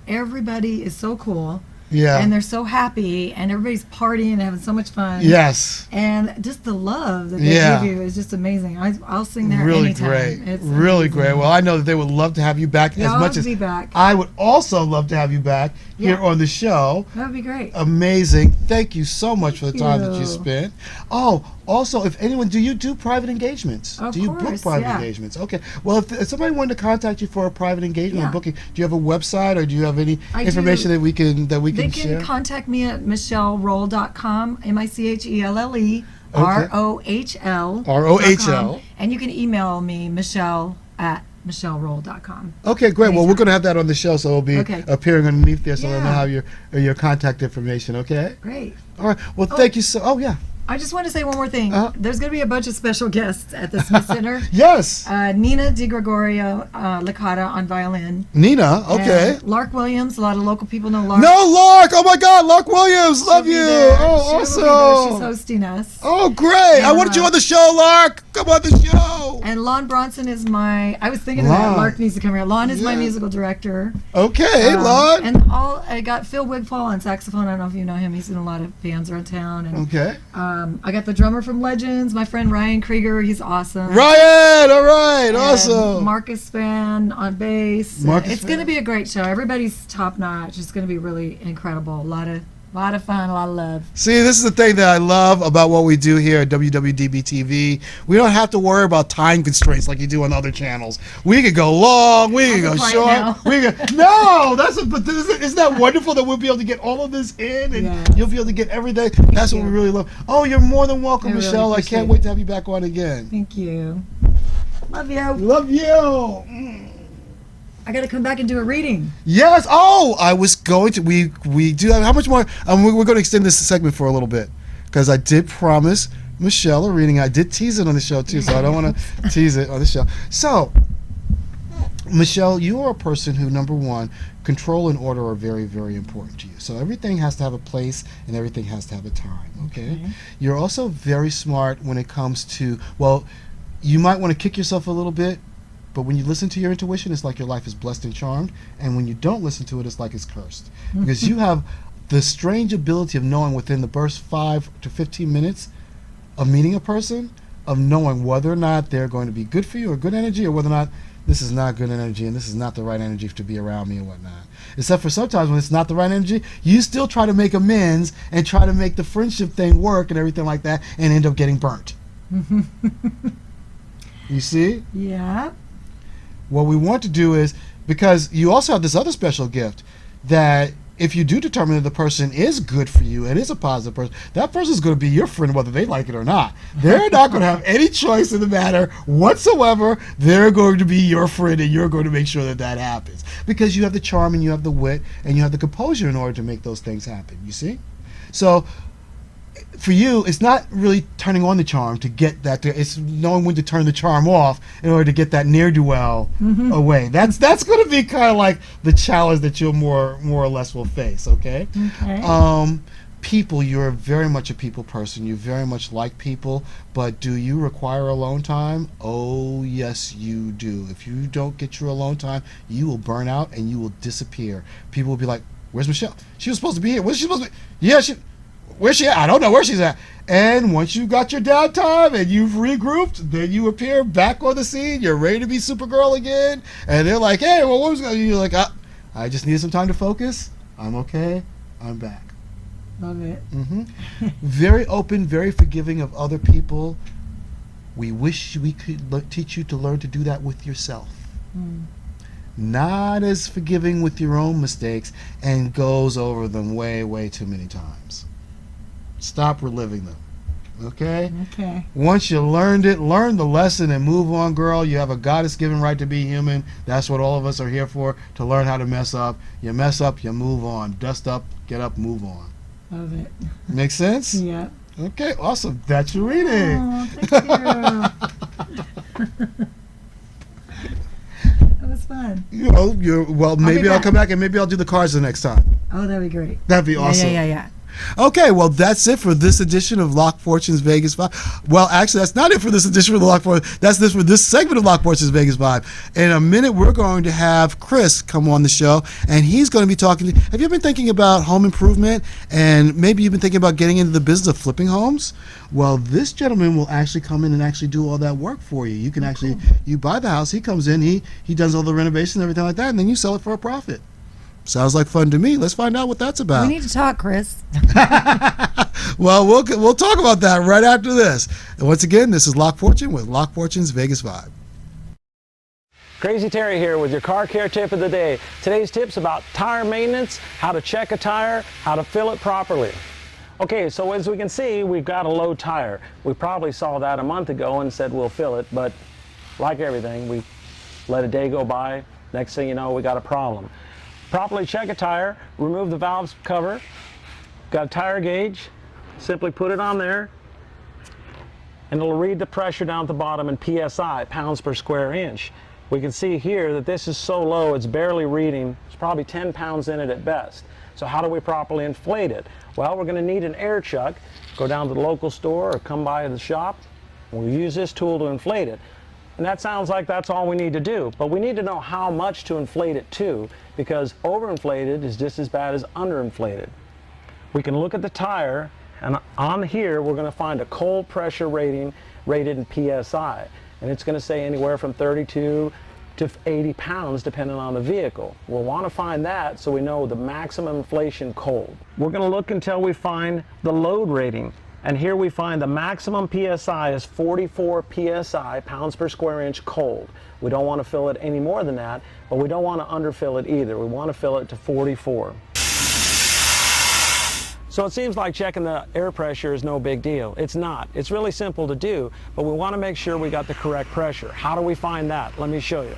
S4: everybody is so cool.
S2: Yeah.
S4: And they're so happy, and everybody's partying and having so much fun.
S2: Yes.
S4: And just the love that they
S2: Yeah.
S4: give you is just amazing. I'll sing there
S2: Really
S4: anytime.
S2: great.
S4: It's
S2: Really
S4: amazing.
S2: great. Well, I know that they would love to have you back
S4: Yeah,
S2: as
S4: I'll
S2: much
S4: love
S2: as
S4: to be back.
S2: I would also love to have you back here on the show.
S4: That would be great.
S2: Amazing. Thank you so much for the time that you
S4: you.
S2: spent. Oh, also, if anyone, do you do private engagements?
S4: Of
S2: do you book
S4: course,
S2: private
S4: yeah.
S2: engagements? Okay. Well, if somebody wanted to contact you for a private engagement
S4: Yeah.
S2: or booking, do you have a website, or do you have any
S4: I
S2: information
S4: do.
S2: that we can
S4: They can
S2: share?
S4: contact me at michellerohl.com, MICHELLE ROHL.
S2: ROHL.
S4: And you can email me, michelle@michellerohl.com.
S2: Okay, great. Well, we're
S4: Anytime.
S2: going to have that on the show, so it'll be
S4: Okay.
S2: appearing underneath there, so they'll know
S4: Yeah.
S2: how your contact information. Okay.
S4: Great.
S2: All right. Well, thank you so. Oh yeah.
S4: I just want to say one more thing.
S2: Uh-huh.
S4: There's going to be a bunch of special guests at the Smith Center.
S2: Yes.
S4: Nina DiGregorio Licata on violin.
S2: Nina. Okay.
S4: And Lark Williams. A lot of local people know Lark.
S2: No, Lark! Oh my God, Lark Williams, love
S4: She'll be
S2: you!
S4: there.
S2: Oh,
S4: She'll be there.
S2: awesome!
S4: She's hosting us.
S2: Oh, great! I wanted you on the show, Lark. Come on the show.
S4: And Lon Bronson is I was thinking of that.
S2: Lon.
S4: Lark needs to come here. Lon is my
S2: Yeah.
S4: musical director.
S2: Okay, Lon.
S4: And I got Phil Wigfall on saxophone. I don't know if you know him. He's in a lot of bands around town. And,
S2: Okay.
S4: I got the drummer from Legends, my friend Ryan Krieger. He's awesome.
S2: Ryan, all right,
S4: And
S2: awesome.
S4: Marcus Span on bass.
S2: Marcus
S4: It's going to be a great show. Everybody's top notch. It's going to be really incredible. A lot of fun, a lot of love.
S2: See, this is the thing that I love about what we do here at WWDB TV. We don't have to worry about time constraints like you do on other channels. We can go long, we can go
S4: quiet
S2: short.
S4: now.
S2: We can, but isn't that wonderful that we'll be able to get all of this in and
S4: Yes.
S2: you'll be able to get everything? That's what we really love. Oh, you're more than welcome,
S4: I really
S2: Michelle. I
S4: appreciate
S2: can't
S4: it.
S2: wait to have you back on again.
S4: Thank you. Love you.
S2: Love you.
S4: I got to come back and do a reading.
S2: Yes. Oh, I was going to. We do have how much more? We're going to extend this segment for a little bit because I did promise Michelle a reading. I did tease it on the show too, so I don't want to tease it on the show. So, Michelle, you are a person who, number one, control and order are very, very important to you. So everything has to have a place and everything has to have a time. Okay. You're also very smart when it comes to. Well, you might want to kick yourself a little bit. But when you listen to your intuition, it's like your life is blessed and charmed. And when you don't listen to it, it's like it's cursed. Because you have the strange ability of knowing within the first 5 to 15 minutes of meeting a person, of knowing whether or not they're going to be good for you or good energy, or whether or not this is not good energy and this is not the right energy to be around me and whatnot. Except for sometimes when it's not the right energy, you still try to make amends and try to make the friendship thing work and everything like that and end up getting burnt. You see?
S4: Yeah.
S2: What we want to do is, because you also have this other special gift, that if you do determine that the person is good for you and is a positive person, that person is going to be your friend whether they like it or not. They're not going to have any choice in the matter whatsoever. They're going to be your friend and you're going to make sure that that happens. Because you have the charm and you have the wit and you have the composure in order to make those things happen, you see? So for you, it's not really turning on the charm to get that. It's knowing when to turn the charm off in order to get that ne'er-do-well away. That's going to be kind of like the challenge that you'll more or less will face. Okay.
S4: Okay.
S2: People, you're very much a people person. You very much like people, but do you require alone time? Oh, yes, you do. If you don't get your alone time, you will burn out and you will disappear. People will be like, "Where's Michelle? She was supposed to be here. Where's she supposed to be?" Yeah, where's she at? I don't know where she's at. And once you've got your downtime and you've regrouped, then you appear back on the scene. You're ready to be Supergirl again. And they're like, "Hey, well, what was going on?" You're like, I just needed some time to focus. I'm okay. I'm back.
S4: Love it.
S2: Very open, very forgiving of other people. We wish we could teach you to learn to do that with yourself. Not as forgiving with your own mistakes and goes over them way, way too many times. Stop reliving them. Okay?
S4: Okay.
S2: Once you learned it, learn the lesson and move on, girl. You have a goddess-given right to be human. That's what all of us are here for, to learn how to mess up. You mess up, you move on. Dust up, get up, move on.
S4: Love it.
S2: Make sense?
S4: Yeah.
S2: Okay, awesome. That's your reading.
S4: Oh, thank you. That was fun.
S2: Maybe I'll
S4: back.
S2: come back and maybe I'll do the cards the next time.
S4: Oh, that'd be great.
S2: That'd be awesome.
S4: Yeah.
S2: Okay, well, that's it for this edition of Locq Fortune's Vegas 5. Well, actually, that's not it for this edition of Locq Fortune. That's this for this segment of Locq Fortune's Vegas 5. In a minute, we're going to have Chris come on the show, and he's going to be talking to. Have you been thinking about home improvement, and maybe you've been thinking about getting into the business of flipping homes? Well, this gentleman will actually come in and actually do all that work for you. You can you buy the house, he comes in, he does all the renovations and everything like that, and then you sell it for a profit. Sounds like fun to me. Let's find out what that's about.
S4: We need to talk, Chris.
S2: Well, we'll talk about that right after this. And once again, this is Locq Fortune with Locq Fortune's Vegas 5.
S6: Crazy Terry here with your car care tip of the day. Today's tip's about tire maintenance, how to check a tire, how to fill it properly. Okay, so as we can see, we've got a low tire. We probably saw that a month ago and said we'll fill it, but like everything, we let a day go by. Next thing you know, we got a problem. Properly check a tire, remove the valve cover, got a tire gauge, simply put it on there, and it'll read the pressure down at the bottom in PSI, pounds per square inch. We can see here that this is so low, it's barely reading, it's probably 10 pounds in it at best. So how do we properly inflate it? Well, we're going to need an air chuck. Go down to the local store or come by the shop, We'll use this tool to inflate it. And that sounds like that's all we need to do, but we need to know how much to inflate it to, because overinflated is just as bad as underinflated. We can look at the tire, and on here we're going to find a cold pressure rating rated in PSI, and it's going to say anywhere from 32 to 80 pounds depending on the vehicle. We'll want to find that so we know the maximum inflation cold. We're going to look until we find the load rating. And here we find the maximum PSI is 44 PSI, pounds per square inch cold. We don't want to fill it any more than that, but we don't want to underfill it either. We want to fill it to 44. So it seems like checking the air pressure is no big deal. It's not. It's really simple to do, but we want to make sure we got the correct pressure. How do we find that? Let me show you.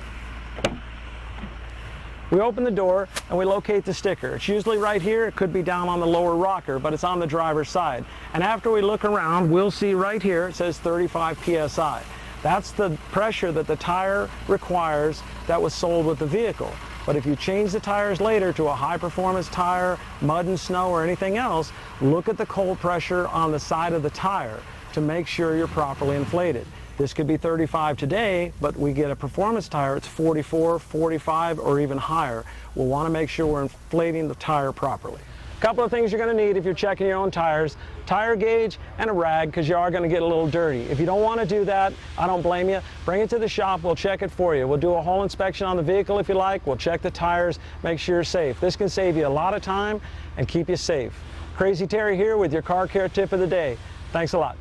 S6: We open the door and we locate the sticker. It's usually right here. It could be down on the lower rocker, but it's on the driver's side. And after we look around, we'll see right here it says 35 PSI. That's the pressure that the tire requires that was sold with the vehicle. But if you change the tires later to a high performance tire, mud and snow or anything else, look at the cold pressure on the side of the tire to make sure you're properly inflated. This could be 35 today, but we get a performance tire, it's 44, 45, or even higher. We'll want to make sure we're inflating the tire properly. A couple of things you're going to need if you're checking your own tires: tire gauge and a rag, because you are going to get a little dirty. If you don't want to do that, I don't blame you. Bring it to the shop, we'll check it for you. We'll do a whole inspection on the vehicle if you like. We'll check the tires, make sure you're safe. This can save you a lot of time and keep you safe. Crazy Terry here with your car care tip of the day. Thanks a lot.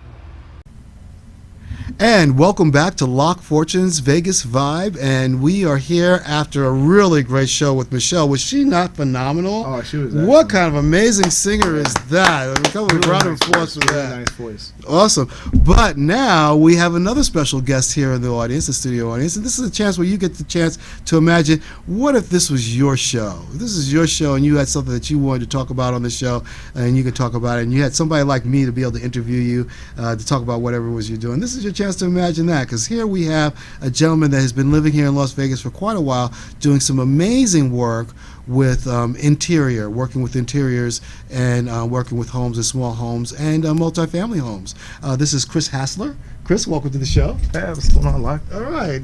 S2: And welcome back to Locq Fortune's Vegas Vibe, and we are here after a really great show with Michelle. Was she not phenomenal?
S7: Oh, she was
S2: What
S7: excellent.
S2: kind of amazing singer is that? A couple of round of applause for
S7: Really
S2: that.
S7: nice voice.
S2: Awesome. But now we have another special guest here in the audience, the studio audience, and this is a chance where you get the chance to imagine, what if this was your show? If this is your show and you had something that you wanted to talk about on the show, and you could talk about it, and you had somebody like me to be able to interview you, to talk about whatever it was you're doing. This is your chance to imagine that, because here we have a gentleman that has been living here in Las Vegas for quite a while, doing some amazing work with working with interiors and working with homes and small homes and multifamily homes. This is Chris Hassler. Chris, welcome to the show.
S7: Yeah, what's going on, Locq?
S2: All right,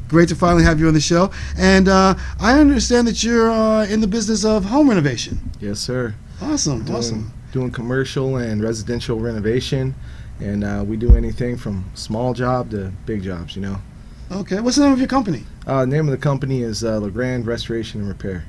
S2: great to finally have you on the show. And I understand that you're in the business of home renovation.
S7: Yes, sir.
S2: Awesome, awesome.
S7: Doing commercial and residential renovation, and we do anything from small job to big jobs, you know.
S2: Okay, what's the name of your company?
S7: Name of the company is LeGrand Restoration and Repair.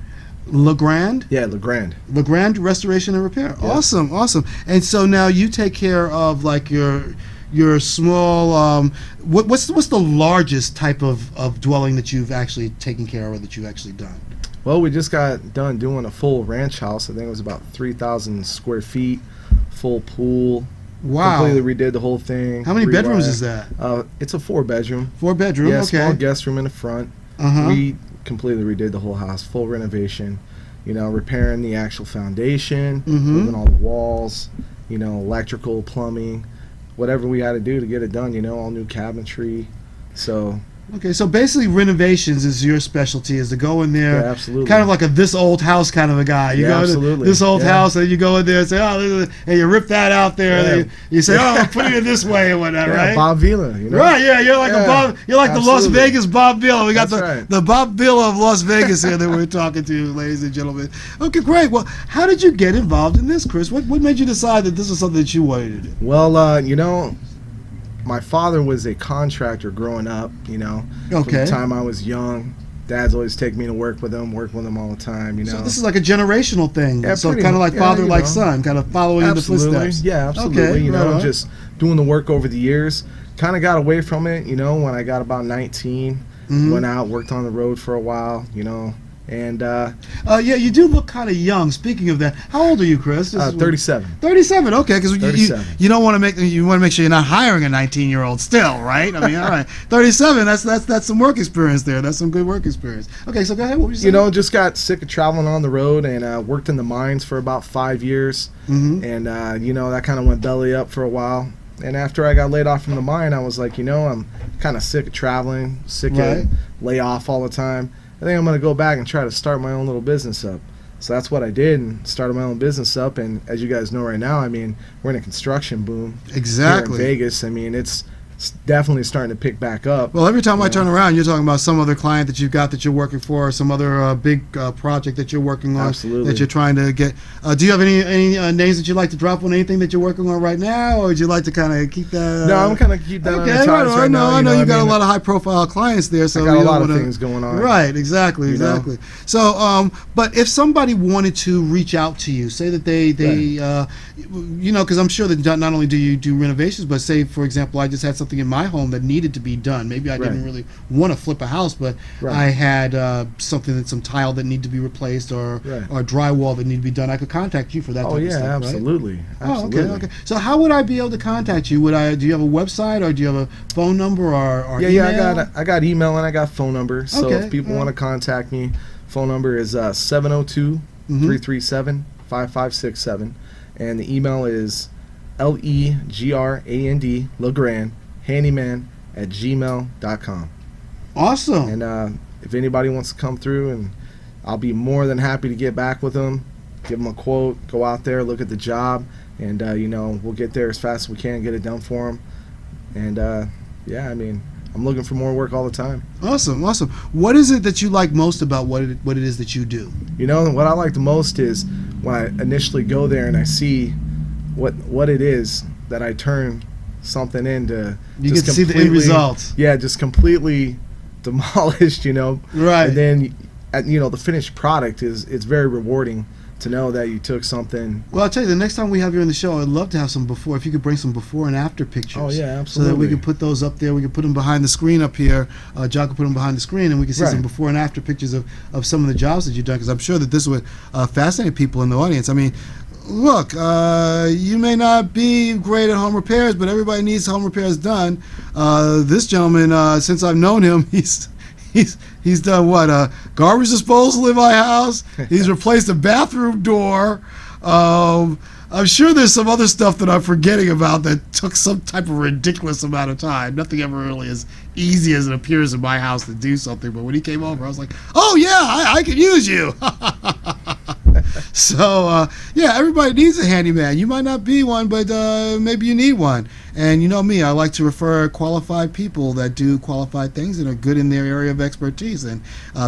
S2: LeGrand?
S7: Yeah, LeGrand.
S2: LeGrand Restoration and Repair.
S7: Yeah.
S2: Awesome, awesome. And so now you take care of like your small. What's the largest type of dwelling that you've actually taken care of, or that you've actually done?
S7: Well, we just got done doing a full ranch house. I think it was about 3,000 square feet, full pool.
S2: Wow.
S7: Completely redid the whole thing.
S2: How many bedrooms
S7: rewired.
S2: is that?
S7: It's a 4-bedroom.
S2: 4-bedroom.
S7: Yeah,
S2: Okay.
S7: small guest room in the front.
S2: Uh-huh.
S7: We completely redid the whole house, full renovation. You know, repairing the actual foundation, moving all the walls, you know, electrical, plumbing, whatever we had to do to get it done. You know, all new cabinetry. So.
S2: Okay, so basically renovations is your specialty, is to go in there,
S7: Yeah, absolutely.
S2: kind of like a this old house kind of a guy. You
S7: Yeah,
S2: go to
S7: absolutely.
S2: this old
S7: Yeah.
S2: house, and you go in there and say, oh, this is, and you rip that out there,
S7: Yeah.
S2: and you say, oh, put it in this way or whatever,
S7: Yeah,
S2: right?
S7: Bob Vila, you know.
S2: Right, yeah, you're like
S7: Yeah,
S2: a Bob, you're like the Las
S7: absolutely.
S2: Vegas Bob Vila. We got
S7: That's right.
S2: the Bob Vila of Las Vegas here that we're talking to, ladies and gentlemen. Okay, great. Well, how did you get involved in this, Chris? What made you decide that this was something that you wanted to do?
S7: Well, you know, my father was a contractor growing up, you know. From
S2: Okay.
S7: the time I was young, Dad's always take me to work with him all the time, you know.
S2: So this is like a generational thing.
S7: Yeah,
S2: So
S7: pretty
S2: kind of
S7: much.
S2: like
S7: Yeah,
S2: father,
S7: you
S2: like
S7: know.
S2: son, kind of following in the footsteps.
S7: Yeah, absolutely.
S2: Okay,
S7: you
S2: right
S7: know,
S2: on.
S7: just doing the work over the years. Kind of got away from it, you know, when I got about 19. Went out, worked on the road for a while, you know, and
S2: Yeah, you do look kind of young. Speaking of that, how old are you, Chris?
S7: 37.
S2: 37. Okay, because
S7: 37.
S2: you don't want to make sure you're not hiring a 19-year-old still, right? I mean, all right, 37. That's some work experience there. That's some good work experience. Okay, so go ahead. What were you saying?
S7: You know, just got sick of traveling on the road and worked in the mines for about 5 years. And, you know, that kind of went belly up for a while. And after I got laid off from the mine, I was like, you know, I'm kind of sick of traveling, sick
S2: Right.
S7: of lay off all the time. I think I'm going to go back and try to start my own little business up. So that's what I did and started my own business up. And as you guys know right now, I mean, we're in a construction boom
S2: Exactly.
S7: here in Vegas. I mean, it's definitely starting to pick back up.
S2: Well, every time I turn around, you're talking about some other client that you've got that you're working for, or some other big project that you're working on.
S7: Absolutely.
S2: That you're trying to get. Do you have any names that you'd like to drop on anything that you're working on right now, or would you like to kind of keep that?
S7: No, I'm kind of keep that
S2: Okay,
S7: on the ties right now.
S2: I know you got
S7: mean,
S2: a lot of high-profile clients there, so
S7: I got
S2: you
S7: a
S2: don't
S7: lot of
S2: wanna-
S7: things going on.
S2: Right, exactly,
S7: You know?
S2: exactly. So, but if somebody wanted to reach out to you, say that they because I'm sure that not only do you do renovations, but say, for example, I just had something in my home that needed to be done. Maybe I didn't really want to flip a house, but
S7: Right.
S2: I had some tile that needed to be replaced, or drywall that needed to be done. I could contact you for that.
S7: Oh
S2: type
S7: yeah,
S2: of stuff, right?
S7: absolutely. Absolutely.
S2: Oh, okay. So how would I be able to contact you? Do you have a website, or do you have a phone number, or
S7: Yeah,
S2: email?
S7: I got email and I got phone number. So
S2: Okay,
S7: if people
S2: yeah.
S7: want to contact me, phone number is 702-337-5567, and the email is LEGRAND handyman@gmail.com.
S2: Awesome.
S7: And if anybody wants to come through, and I'll be more than happy to get back with them, give them a quote, go out there, look at the job, and we'll get there as fast as we can, get it done for them. And I mean, I'm looking for more work all the time.
S2: Awesome. What is it that you like most about what it is that you do?
S7: What I like the most is when I initially go there and I see what it is that I turn something into.
S2: You
S7: just
S2: get to see the end
S7: completely-
S2: results.
S7: Yeah, just completely demolished,
S2: Right.
S7: And then, the finished product it's very rewarding to know that you took something.
S2: Well, I'll tell you, the next time we have you on the show, I'd love to have some before. If you could bring some before and after pictures.
S7: Oh, yeah,
S2: So that we
S7: absolutely.
S2: could put those up there. We could put them behind the screen up here. John could put them behind the screen, and we could see
S7: Right.
S2: some before and after pictures of some of the jobs that you've done. Because I'm sure that this would fascinate people in the audience. I mean, look, you may not be great at home repairs, but everybody needs home repairs done. This gentleman, since I've known him, he's done what? Garbage disposal in my house. He's replaced a bathroom door. I'm sure there's some other stuff that I'm forgetting about that took some type of ridiculous amount of time. Nothing ever really as easy as it appears in my house to do something. But when he came over, I was like, oh yeah, I could use you. So, everybody needs a handyman. You might not be one, but maybe you need one. And you know me, I like to refer qualified people that do qualified things and are good in their area of expertise. And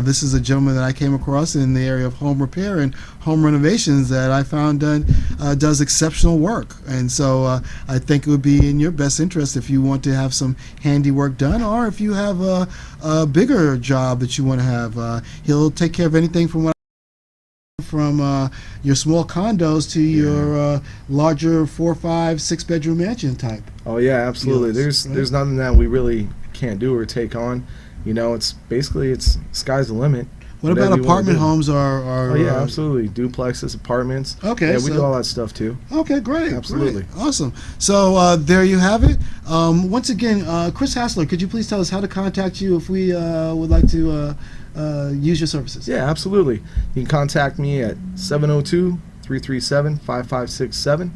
S2: this is a gentleman that I came across in the area of home repair and home renovations that I found does exceptional work. And so I think it would be in your best interest if you want to have some handiwork done, or if you have a bigger job that you want to have. He'll take care of anything from your small condos to your larger 4, 5, 6 bedroom mansion type.
S7: Oh yeah, absolutely.
S2: Yes, right.
S7: There's nothing that we really can't do or take on. It's basically sky's the limit.
S2: What
S7: Whatever
S2: about
S7: you wanna
S2: apartment
S7: do.
S2: homes?
S7: Oh yeah, absolutely. Duplexes, apartments.
S2: Okay,
S7: Yeah, we
S2: so-
S7: do all that stuff too.
S2: Okay, great.
S7: Absolutely.
S2: Great. Awesome. So there you have it. Once again, Chris Hassler, could you please tell us how to contact you if we would like to use your services?
S7: Yeah, absolutely. You can contact me at 702-337-5567.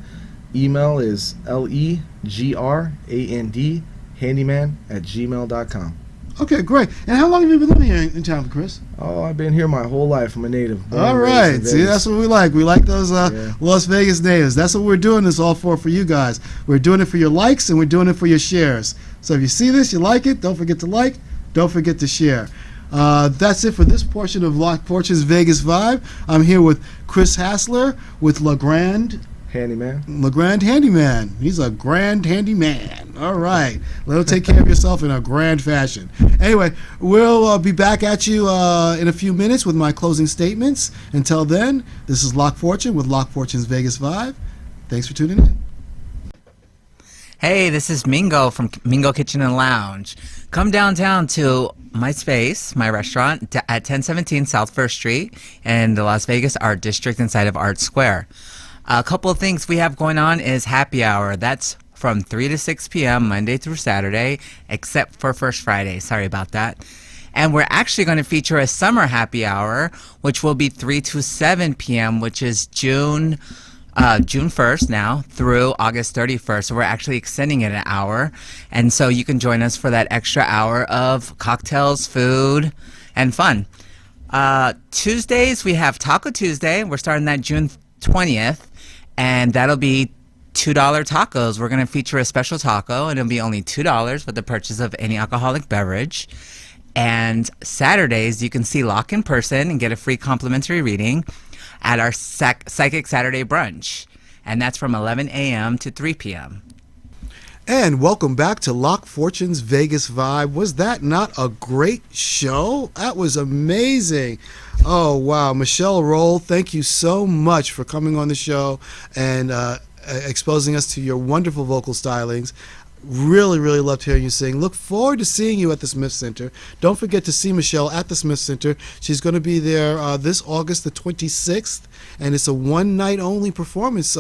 S7: Email is LEGRAND handyman@gmail.com.
S2: Okay, great. And how long have you been living here in town, Chris?
S7: Oh, I've been here my whole life. I'm a native. Born
S2: All
S7: and raised in
S2: right.
S7: Vegas.
S2: See, that's what we like. We like those
S7: Yeah.
S2: Las Vegas natives. That's what we're doing this all for you guys. We're doing it for your likes, and we're doing it for your shares. So if you see this, you like it, don't forget to like, don't forget to share. That's it for this portion of Locq Porch's Vegas Vibe. I'm here with Chris Hassler with LeGrand Handyman. He's a grand handyman. All right. Let him take care of yourself in a grand fashion. Anyway, we'll be back at you in a few minutes with my closing statements. Until then, this is Locq Fortune with Locq Fortune's Vegas Vibe. Thanks for tuning in.
S3: Hey, this is Mingo from Mingo Kitchen and Lounge. Come downtown to my space, my restaurant, at 1017 South First Street in the Las Vegas Art District inside of Art Square. A couple of things we have going on is happy hour. That's from 3 to 6 p.m. Monday through Saturday, except for First Friday. Sorry about that. And we're actually going to feature a summer happy hour, which will be 3 to 7 p.m., which is June 1st now through August 31st. So we're actually extending it an hour. And so you can join us for that extra hour of cocktails, food, and fun. Tuesdays, we have Taco Tuesday. We're starting that June 20th, and that'll be $2 tacos. We're going to feature a special taco, and it'll be only $2 with the purchase of any alcoholic beverage. And Saturdays, you can see Locq in person and get a free complimentary reading at our Psychic Saturday brunch. And that's from 11 a.m. to 3 p.m.
S2: And welcome back to Locq Fortune's Vegas Vibe. Was that not a great show? That was amazing. Oh, wow. Michelle Rohl, thank you so much for coming on the show and exposing us to your wonderful vocal stylings. Really, really loved hearing you sing. Look forward to seeing you at the Smith Center. Don't forget to see Michelle at the Smith Center. She's going to be there this August the 26th, and it's a one-night only performance.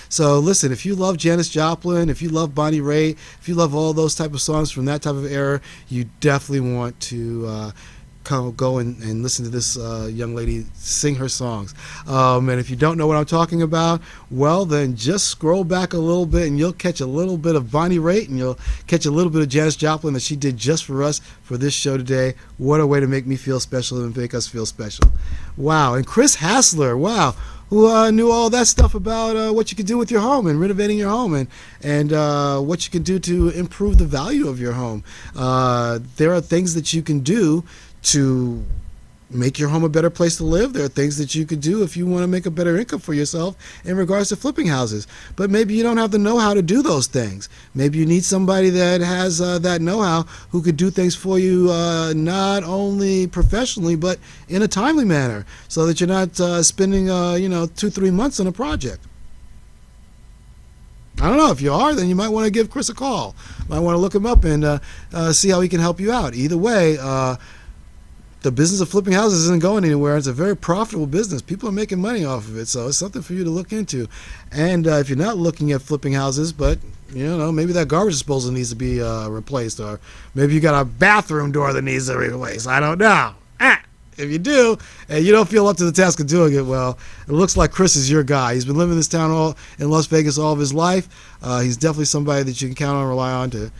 S2: So listen, if you love Janis Joplin, if you love Bonnie Raitt, if you love all those type of songs from that type of era, you definitely want to go and listen to this young lady sing her songs. And if you don't know what I'm talking about, well, then just scroll back a little bit and you'll catch a little bit of Bonnie Raitt and you'll catch a little bit of Janis Joplin that she did just for us for this show today. What a way to make me feel special and make us feel special. Wow. And Chris Hassler, wow, who knew all that stuff about what you could do with your home and renovating your home and what you can do to improve the value of your home. There are things that you can do to make your home a better place to live. There are things that you could do if you want to make a better income for yourself in regards to flipping houses. But maybe you don't have the know-how to do those things. Maybe you need somebody that has that know-how who could do things for you not only professionally but in a timely manner so that you're not spending 2-3 months on a project. I don't know. If you are, then you might want to give Chris a call. Might want to look him up and see how he can help you out. Either way, the business of flipping houses isn't going anywhere. It's a very profitable business. People are making money off of it, so it's something for you to look into. And if you're not looking at flipping houses, but maybe that garbage disposal needs to be replaced, or maybe you got a bathroom door that needs to be replaced. I don't know. If you do, and you don't feel up to the task of doing it, well, it looks like Chris is your guy. He's been living in this town in Las Vegas all of his life. He's definitely somebody that you can count on and rely on to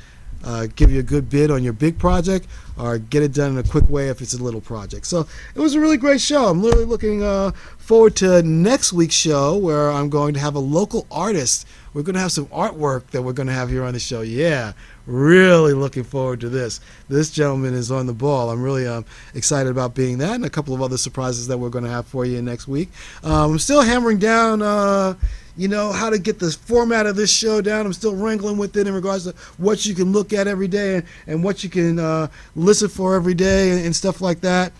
S2: give you a good bid on your big project or get it done in a quick way if it's a little project. So it was a really great show. I'm really looking forward to next week's show where I'm going to have a local artist. We're going to have some artwork that we're going to have here on the show. Yeah, really looking forward to this. This gentleman is on the ball. I'm really excited about being that and a couple of other surprises that we're going to have for you next week. I'm still hammering down how to get the format of this show down. I'm still wrangling with it in regards to what you can look at every day and what you can listen for every day and stuff like that.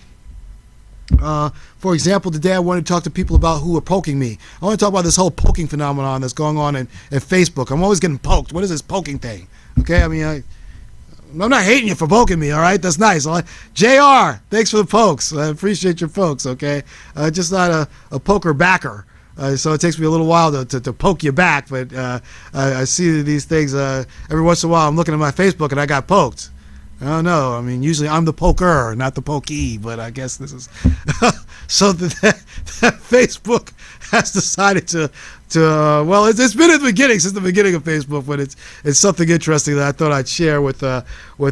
S2: For example, today I want to talk to people about who are poking me. I want to talk about this whole poking phenomenon that's going on in Facebook. I'm always getting poked. What is this poking thing? Okay, I mean, I'm not hating you for poking me, all right? That's nice. JR, thanks for the pokes. I appreciate your pokes, okay? Just not a poker backer. So it takes me a little while to poke you back, but I see these things every once in a while. I'm looking at my Facebook and I got poked. I don't know. I mean, usually I'm the poker, not the pokey, but I guess this is so that Facebook has decided to well, it's been at the beginning, since the beginning of Facebook, but it's something interesting that I thought I'd share with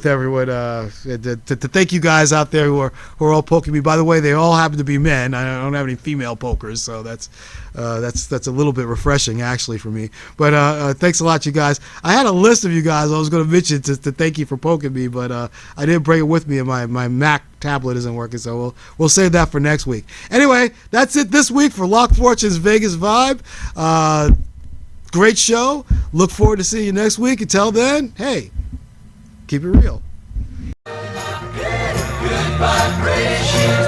S2: everyone to thank you guys out there who are all poking me. By the way, they all happen to be men. I don't have any female pokers, so that's a little bit refreshing actually for me. But thanks a lot, you guys. I had a list of you guys I was going to mention to thank you for poking me, but I didn't bring it with me, and my Mac tablet isn't working, so we'll save that for next week. Anyway, that's it this week for Locq Fortune's Vegas Vibe. Great show. Look forward to seeing you next week. Until then, hey, keep it real.
S5: Good vibrations,